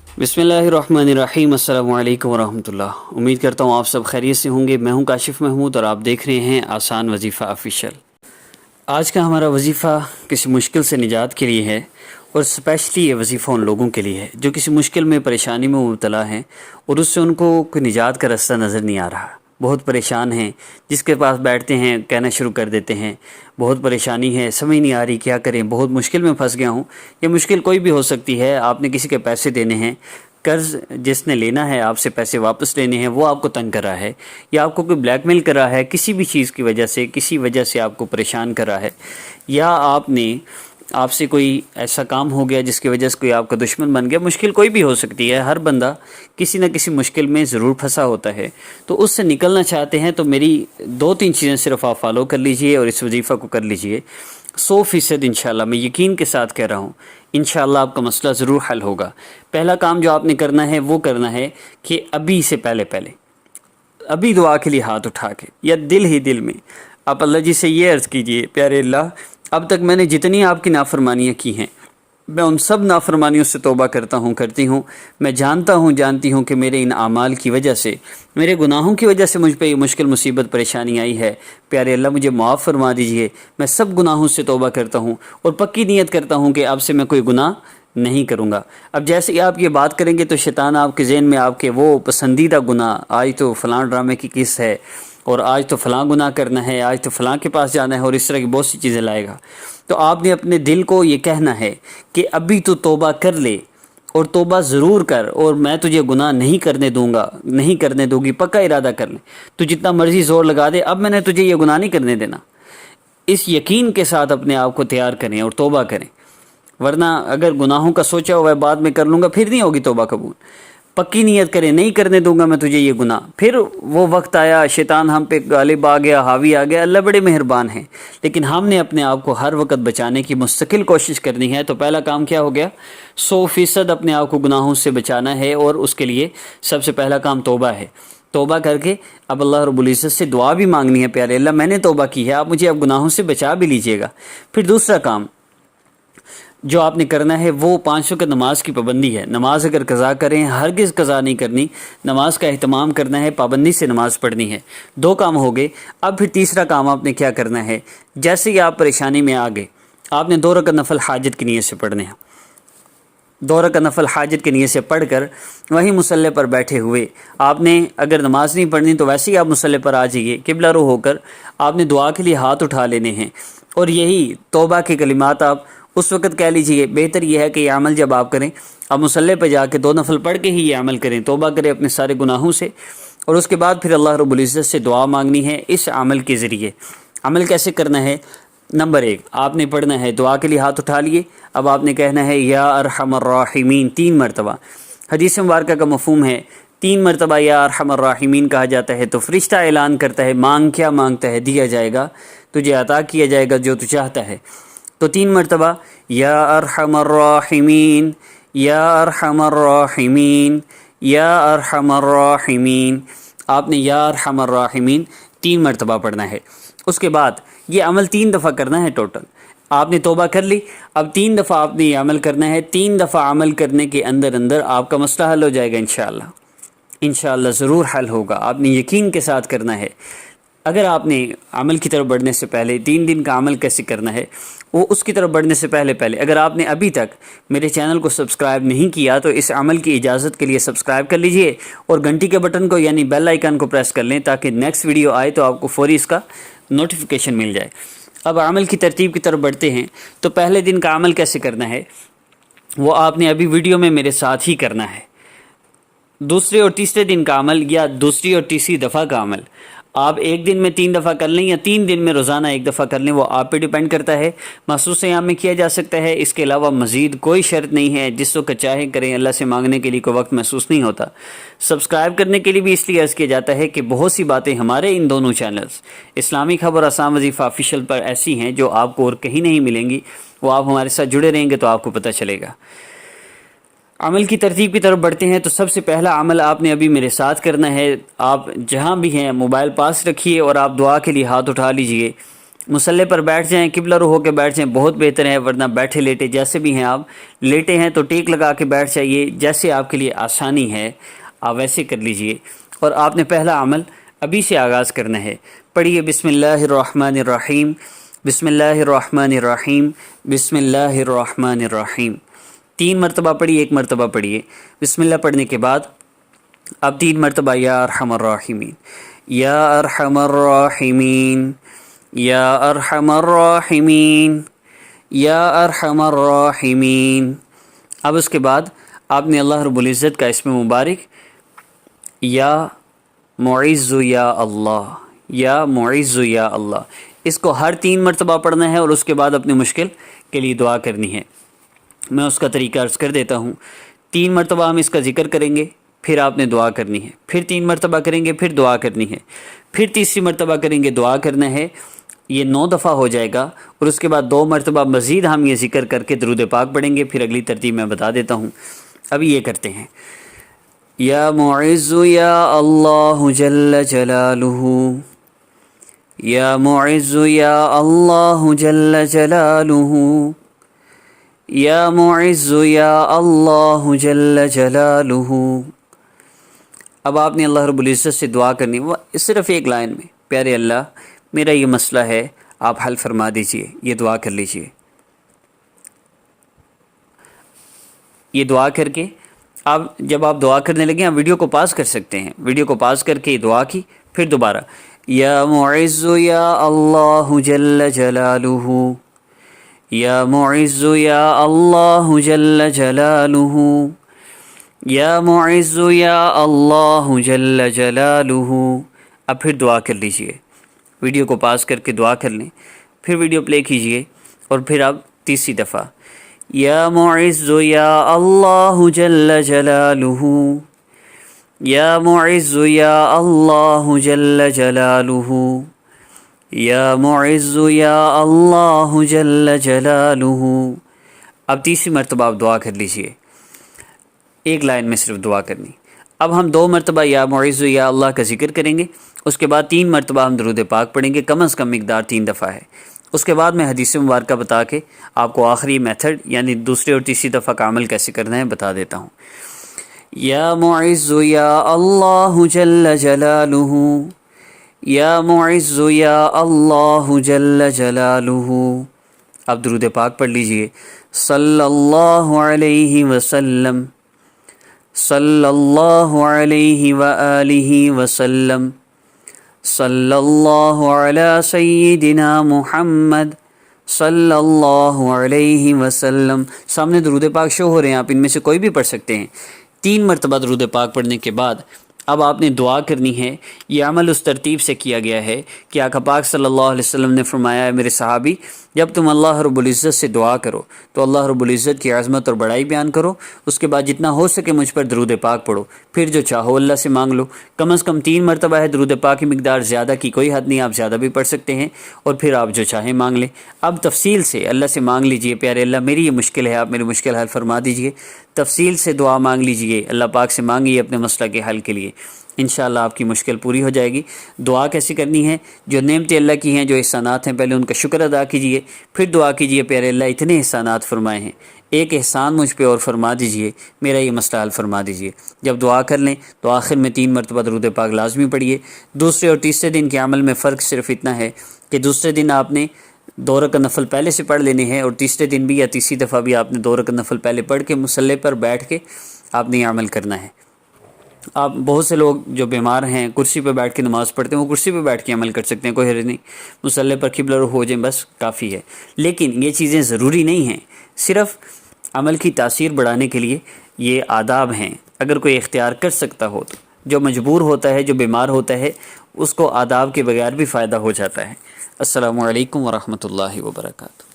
बिस्मिल्लाहिर्रहमानिर्रहीम। अस्सलामु अलैकुम वरहमतुल्लाह। उम्मीद करता हूँ आप सब खैरियत से होंगे। मैं हूँ काशिफ महमूद और आप देख रहे हैं आसान वजीफ़ा ऑफिशियल। आज का हमारा वजीफ़ा किसी मुश्किल से निजात के लिए है और स्पेशली ये वजीफ़ा उन लोगों के लिए है जो किसी मुश्किल में परेशानी में मुब्तला हैं और उससे उनको कोई निजात का रास्ता नज़र नहीं आ रहा। बहुत परेशान हैं, जिसके पास बैठते हैं कहना शुरू कर देते हैं बहुत परेशानी है, समझ नहीं आ रही क्या करें, बहुत मुश्किल में फंस गया हूँ। ये मुश्किल कोई भी हो सकती है। आपने किसी के पैसे देने हैं, कर्ज़ जिसने लेना है आपसे पैसे वापस लेने हैं, वो आपको तंग कर रहा है या आपको कोई ब्लैकमेल कर रहा है किसी भी चीज़ की वजह से, किसी वजह से आपको परेशान कर रहा है, या आपसे कोई ऐसा काम हो गया जिसकी वजह से कोई आपका दुश्मन बन गया। मुश्किल कोई भी हो सकती है, हर बंदा किसी न किसी मुश्किल में ज़रूर फंसा होता है। तो उससे निकलना चाहते हैं तो मेरी 2-3 चीज़ें सिर्फ आप फॉलो कर लीजिए और इस वजीफ़ा को कर लीजिए। 100% इंशाल्लाह, मैं यकीन के साथ कह रहा हूँ, इंशाल्लाह आपका मसला ज़रूर हल होगा। पहला काम जो आपने करना है वो करना है कि अभी से पहले अभी दुआ के लिए हाथ उठा के या दिल ही दिल में आप अल्लाह जी से ये अर्ज़ कीजिए, प्यारे अल्लाह, अब तक मैंने जितनी आपकी नाफरमानियाँ की हैं मैं उन सब नाफरमानियों से तौबा करती हूँ। मैं जानती हूँ कि मेरे इन आमाल की वजह से, मेरे गुनाहों की वजह से मुझ पे ये मुश्किल मुसीबत परेशानी आई है। प्यारे अल्लाह मुझे माफ़ फरमा दीजिए। मैं सब गुनाहों से तौबा करता हूँ और पक्की नीयत करता हूँ कि अब से मैं कोई गुनाह नहीं करूँगा। अब जैसे ही आप ये बात करेंगे तो शैतान आपके ज़हन में आपके वो पसंदीदा गुनाह, आज तो फ़लाँ ड्रामे की किस्त है और आज तो फ़लाँ गुनाह करना है, आज तो फ़लाँ के पास जाना है और इस तरह की बहुत सी चीज़ें लाएगा। तो आपने अपने दिल को ये कहना है कि अभी तो तौबा कर ले और तौबा ज़रूर कर और मैं तुझे गुनाह नहीं करने दूंगा, नहीं करने दूंगी। पक्का इरादा कर ले, तू जितना मर्ज़ी ज़ोर लगा दे, अब मैंने तुझे ये गुनाह नहीं करने देना। इस यकीन के साथ अपने आप को तैयार करें और तौबा करें, वरना अगर गुनाहों का सोचा हुआ है बाद में कर लूँगा, फिर नहीं होगी तौबा कबूल। पक्की नीयत करें, नहीं करने दूंगा मैं तुझे ये गुनाह। फिर वो वक्त आया, शैतान हम पे गालिब आ गया, हावी आ गया। अल्लाह बड़े मेहरबान हैं, लेकिन हमने अपने आप को हर वक्त बचाने की मुस्तकिल कोशिश करनी है। तो पहला काम क्या हो गया? 100% अपने आप को गुनाहों से बचाना है और उसके लिए सबसे पहला काम तौबा है। तौबा करके अब अल्लाह रब्बुल इज़्ज़त से दुआ भी मांगनी है, प्यारे अल्लाह मैंने तौबा की है, आप मुझे अब गुनाहों से बचा भी लीजिएगा। फिर दूसरा काम जो आपने करना है वो 5 वक़्त नमाज की पाबंदी है। नमाज अगर कज़ा करें, हरगिज़ कज़ा नहीं करनी, नमाज का एहतमाम करना है, पाबंदी से नमाज पढ़नी है। 2 काम हो गए। अब फिर तीसरा काम आपने क्या करना है? जैसे ही आप परेशानी में आ गए, आपने 2 रकात नफल हाजत की नीयत से पढ़ने हैं। 2 रकात नफल हाजत की नीयत से पढ़कर वहीं मुसल्ले पर बैठे हुए आपने, अगर नमाज नहीं पढ़नी तो वैसे ही आप मुसल्ले पर आ जाइए, किबला रू होकर आपने दुआ के लिए हाथ उठा लेने हैं और यही तौबा के कलिमात आप उस वक़्त कह लीजिए। बेहतर यह है कि यह अमल जब आप करें, आप मुसल्ले पर जाके 2 नफल पढ़ के ही ये अमल करें, तौबा करें अपने सारे गुनाहों से और उसके बाद फिर अल्लाह रब्बुल इज़्ज़त से दुआ मांगनी है इस अमल के ज़रिए। अमल कैसे करना है? नंबर 1 आपने पढ़ना है, दुआ के लिए हाथ उठा लिए, अब आपने कहना है या अरहमर राहिमीन 3 मरतबा। हदीस मुबारक का मफ़हूम है 3 मरतबा या अरहमर राहिमीन कहा जाता है तो फ़रिश्ता ऐलान करता है, मांग क्या मांगता है दिया जाएगा, तुझे अता किया जाएगा जो तू चाहता है। तो 3 मरतबा या अरहमर राहिमीन, या अरहमर राहिमीन, या अरहमर राहिमीन, आपने या अरहमर राहिमीन 3 मरतबा पढ़ना है। उसके बाद ये अमल 3 दफ़ा करना है टोटल। आपने तौबा कर ली, अब 3 दफ़ा आपने ये अमल करना है। 3 दफ़ा अमल करने के अंदर अंदर आपका मसला हल हो जाएगा इंशाअल्लाह। इंशाअल्लाह ज़रूर हल होगा, आपने यकीन के साथ करना है। अगर आपने अमल की तरफ बढ़ने से पहले 3 दिन का अमल कैसे करना है वो उसकी तरफ बढ़ने से पहले अगर आपने अभी तक मेरे चैनल को सब्सक्राइब नहीं किया तो इस अमल की इजाज़त के लिए सब्सक्राइब कर लीजिए और घंटी के बटन को यानी बेल आइकन को प्रेस कर लें ताकि नेक्स्ट वीडियो आए तो आपको फौरी इसका नोटिफिकेशन मिल जाए। अब अमल की तरतीब की तरफ बढ़ते हैं। तो पहले दिन का अमल कैसे करना है वो आपने अभी वीडियो में मेरे साथ ही करना है। दूसरे और तीसरे दिन का अमल या दूसरी और तीसरी दफ़ा का अमल आप 1 दिन में 3 दफ़ा कर लें या 3 दिन में रोज़ाना 1 दफ़ा कर लें, वो आप पे डिपेंड करता है। महसूस यहाँ में किया जा सकता है, इसके अलावा मज़ीद कोई शर्त नहीं है। जिसको का चाहे करें, अल्लाह से मांगने के लिए कोई वक्त महसूस नहीं होता। सब्सक्राइब करने के लिए भी इसलिए अर्ज़ किया जाता है कि बहुत सी बातें हमारे इन दोनों चैनल्स इस्लामी खबर आसान वजीफ़ा ऑफिशियल पर ऐसी हैं जो आपको और कहीं नहीं मिलेंगी। वो आप हमारे साथ जुड़े रहेंगे तो आपको पता चलेगा। अमल की तरतीब की तरफ बढ़ते हैं। तो सबसे पहला अमल आपने अभी मेरे साथ करना है। आप जहाँ भी हैं मोबाइल पास रखिए और आप दुआ के लिए हाथ उठा लीजिए। مصلی پر بیٹھ جائیں، قبلہ رو ہو کے بیٹھ جائیں، بہت بہتر ہے، ورنہ بیٹھے لیٹے جیسے بھی ہیں آپ، لیٹے ہیں تو ٹیک لگا کے بیٹھ جائیے، جیسے آپ کے لیے آسانی ہے آپ ویسے کر لیجئے۔ اور آپ نے پہلا عمل ابھی سے آغاز کرنا ہے۔ پڑھیے بسم اللہ الرحمن الرحیم، بسم اللہ الرحمن الرحیم، بسم اللہ الرحمن الرحیم، 3 مرتبہ پڑھیے، 1 مرتبہ پڑھیے۔ بسم اللہ پڑھنے کے بعد اب 3 مرتبہ یا ارحم الراحمین، یا ارحم الراحمین، یا ارحم الراحمین، یا ارحم الراحمین۔ اب اس کے بعد آپ نے اللہ رب العزت کا اسم مبارک یا معز یا اللہ، یا معز یا اللہ، اس کو ہر 3 مرتبہ پڑھنا ہے اور اس کے بعد اپنی مشکل کے لیے دعا کرنی ہے۔ میں اس کا طریقہ عرض کر دیتا ہوں۔ 3 مرتبہ ہم اس کا ذکر کریں گے، پھر آپ نے دعا کرنی ہے، پھر 3 مرتبہ کریں گے، پھر دعا کرنی ہے، پھر تیسری مرتبہ کریں گے، دعا کرنا ہے۔ یہ 9 دفعہ ہو جائے گا، اور اس کے بعد 2 مرتبہ مزید ہم یہ ذکر کر کے درود پاک پڑھیں گے۔ پھر اگلی ترتیب میں بتا دیتا ہوں۔ ابھی یہ کرتے ہیں، یا معز یا اللہ جل جلالہ، یا معز یا اللہ جل جلالہ، یا معز یا اللہ جل جلالہ۔ اب آپ نے اللہ رب العزت سے دعا کرنی، وہ صرف ایک لائن میں، پیارے اللہ میرا یہ مسئلہ ہے، آپ حل فرما دیجئے، یہ دعا کر لیجئے۔ یہ دعا کر کے جب آپ دعا کرنے لگیں آپ ویڈیو کو پاز کر سکتے ہیں، ویڈیو کو پاز کر کے دعا کی، پھر دوبارہ یا معز یا اللہ جل جلالہ، یا معز یا اللہ جل جلالہ، یا معز یا اللہ جل جلالہ۔ اب پھر دعا کر لیجئے، ویڈیو کو پاز کر کے دعا کر لیں، پھر ویڈیو پلے کیجئے، اور پھر آپ تیسری دفعہ یا معز یا اللہ جل جلالہ، یا معز یا اللہ جل جلالہ، یا معز یا اللہ جل جلالہ۔ اب تیسری مرتبہ آپ دعا کر لیجئے، ایک لائن میں صرف دعا کرنی۔ اب ہم 2 مرتبہ یا معز یا اللہ کا ذکر کریں گے، اس کے بعد 3 مرتبہ ہم درود پاک پڑھیں گے، کم از کم مقدار 3 دفعہ ہے۔ اس کے بعد میں حدیث مبارکہ بتا کے آپ کو آخری میتھڈ یعنی دوسری اور تیسری دفعہ کا عمل کیسے کرنا ہے بتا دیتا ہوں۔ یا معز یا اللہ جل جلالہ، یا معز یا اللہ جل جلالہ۔ اب درود پاک پڑھ لیجئے، صلی اللہ علیہ وسلم، صلی اللہ علیہ وآلہ وسلم، صلی اللہ علی سیدنا محمد، صلی اللہ علیہ وسلم۔ سامنے درود پاک شو ہو رہے ہیں، آپ ان میں سے کوئی بھی پڑھ سکتے ہیں۔ 3 مرتبہ درود پاک پڑھنے کے بعد اب آپ نے دعا کرنی ہے۔ یہ عمل اس ترتیب سے کیا گیا ہے کہ آقا پاک صلی اللہ علیہ وسلم نے فرمایا ہے میرے صحابی، جب تم اللہ رب العزت سے دعا کرو تو اللہ رب العزت کی عظمت اور بڑائی بیان کرو، اس کے بعد جتنا ہو سکے مجھ پر درود پاک پڑھو، پھر جو چاہو اللہ سے مانگ لو۔ کم از کم 3 مرتبہ ہے درود پاک کی مقدار، زیادہ کی کوئی حد نہیں، آپ زیادہ بھی پڑھ سکتے ہیں، اور پھر آپ جو چاہیں مانگ لیں۔ اب تفصیل سے اللہ سے مانگ لیجئے، پیارے اللہ میری یہ مشکل ہے، آپ میری مشکل حل فرما دیجئے۔ تفصیل سے دعا مانگ لیجئے، اللہ پاک سے مانگیے اپنے مسئلہ کے حل کے لیے، انشاءاللہ آپ کی مشکل پوری ہو جائے گی۔ دعا کیسی کرنی ہے؟ جو نعمتیں اللہ کی ہیں، جو احسانات ہیں، پہلے ان کا شکر ادا کیجئے، پھر دعا کیجئے پیارے اللہ اتنے احسانات فرمائے ہیں، ایک احسان مجھ پہ اور فرما دیجئے، میرا یہ مسئلہ حل فرما دیجئے۔ جب دعا کر لیں تو آخر میں 3 مرتبہ درود پاک لازمی پڑھیے۔ دوسرے اور تیسرے دن کے عمل میں فرق صرف اتنا ہے کہ دوسرے دن آپ نے 2 رکعت نفل پہلے سے پڑھ لینے ہیں، اور تیسرے دن بھی یا تیسری دفعہ بھی آپ نے 2 رکعت نفل پہلے پڑھ کے مصلی پر بیٹھ کے آپ نے یہ عمل کرنا ہے۔ آپ بہت سے لوگ جو بیمار ہیں کرسی پہ بیٹھ کے نماز پڑھتے ہیں، وہ کرسی پہ بیٹھ کے عمل کر سکتے ہیں، کوئی حرج نہیں، مصلی پر قبلہ رخ ہو جائیں بس کافی ہے۔ لیکن یہ چیزیں ضروری نہیں ہیں، صرف عمل کی تاثیر بڑھانے کے لیے یہ آداب ہیں۔ اگر کوئی اختیار کر سکتا ہو تو، جو مجبور ہوتا ہے، جو بیمار ہوتا ہے، اس کو آداب کے بغیر بھی فائدہ ہو جاتا ہے۔ السلام علیکم ورحمۃ اللہ وبرکاتہ۔